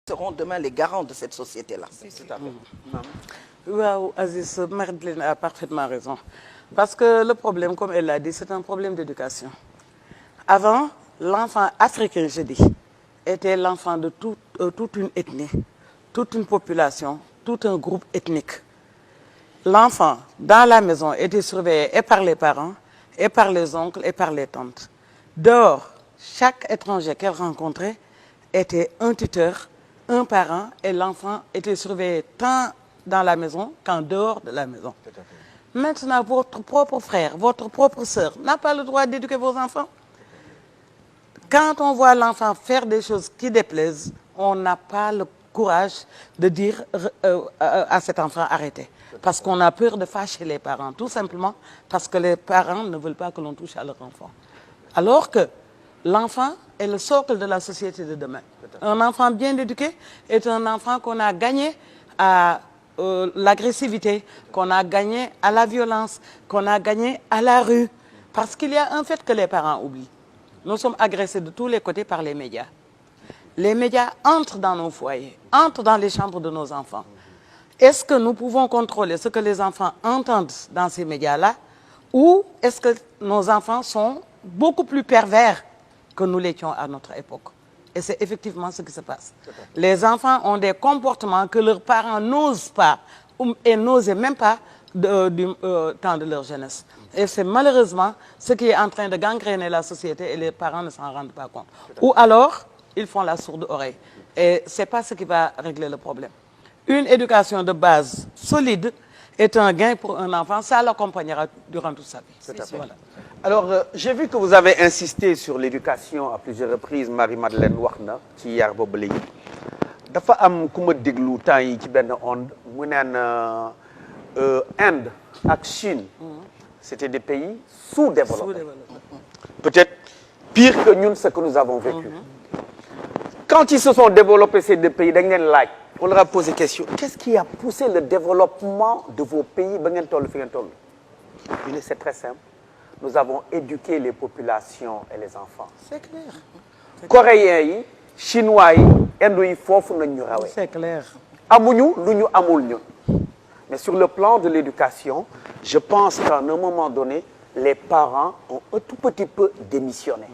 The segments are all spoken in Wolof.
seront demain les garants de cette société-là. Waaw, Aziz, Marie-Hélène a parfaitement raison. Parce que le problème, comme elle l'a dit, c'est un problème d'éducation. Avant, l'enfant africain, je dis, était l'enfant de toute une ethnie, toute une population, tout un groupe ethnique. L'enfant, dans la maison, était surveillé et par les parents, et par les oncles, et par les tantes. Dehors, chaque étranger qu'elle rencontrait était un tuteur, un parent, et l'enfant était surveillé tant dans la maison qu'en dehors de la maison. Maintenant, votre propre frère, votre propre sœur n'a pas le droit d'éduquer vos enfants. Quand on voit l'enfant faire des choses qui déplaisent, on n'a pas le courage de dire à cet enfant arrêtez. Parce qu'on a peur de fâcher les parents, tout simplement parce que les parents ne veulent pas que l'on touche à leur enfant. Alors que l'enfant est le socle de la société de demain. Un enfant bien éduqué est un enfant qu'on a gagné à l'agressivité, qu'on a gagné à la violence, qu'on a gagné à la rue. Parce qu'il y a un fait que les parents oublient. Nous sommes agressés de tous les côtés par les médias. Les médias entrent dans nos foyers, entrent dans les chambres de nos enfants. Est-ce que nous pouvons contrôler ce que les enfants entendent dans ces médias-là, ou est-ce que nos enfants sont beaucoup plus pervers que nous l'étions à notre époque? Et c'est effectivement ce qui se passe. Les enfants ont des comportements que leurs parents n'osent pas et n'osaient même pas du temps de leur jeunesse. Et c'est malheureusement ce qui est en train de gangréner la société et les parents ne s'en rendent pas compte. Ou alors, ils font la sourde oreille. Et ce n'est pas ce qui va régler le problème. Une éducation de base solide est un gain pour un enfant. Ça l'accompagnera durant toute sa vie. Voilà. Alors, j'ai vu que vous avez insisté sur l'éducation à plusieurs reprises. Marie-Madeleine wax na ci yar boobu léegi dafa am ku ma déglu temps yi ci benn onde mu naan Inde ak Chine c'était des pays sous-développés. Peut-être pire que ñun ce que nous avons vécu. Quand ils se sont développés ces deux pays dañ leen laaj on leur a posé question qu'est-ce qui a poussé le développement de vos pays ba ngeen toll fi ngeen toll ñu ne c'est très simple. Nous avons éduqué les populations et les enfants. C'est clair. Coréens yi chinois yi indo yi foofu nañ ñu rawee. C'est clair. amuñu lu ñu amul ñun. Mais sur le plan de l'éducation, je pense qu'à un moment donné, les parents ont un tout petit peu démissionné.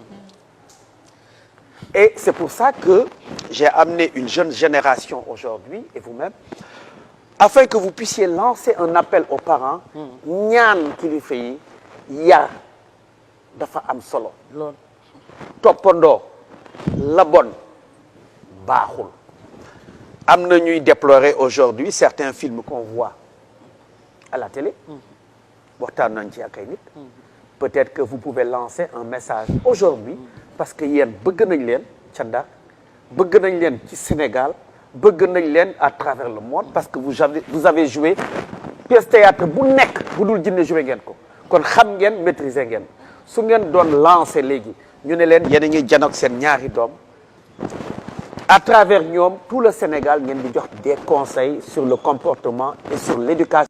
Et c'est pour ça que j'ai amené une jeune génération aujourd'hui, et vous-même, afin que vous puissiez lancer un appel aux parents. ñaan kilifa yi yar dafa am solo. toppandoo la bon baaxul. am na ñuy déplorer aujourd'hui certains films qu'on voit à la télé. waxtaan nañ ci ak ay nit. peut-être que vous pouvez lancer un message aujourd'hui parce que yéen bëgg nañ leen ca Ndar bëgg nañ leen ci Sénégal bëgg nañ leen à travers le monde parce que vous avez joué pièce théâtre bu nekk bu dul jinne joué ngeen ko kon xam ngeen maîtriser ngeen su ngeen doon lancer léegi ñu ne leen yéen a ngi janoog seen ñaari doom à travers ñoom tout le Sénégal ngeen di jox des conseils sur le comportement et sur l'éducation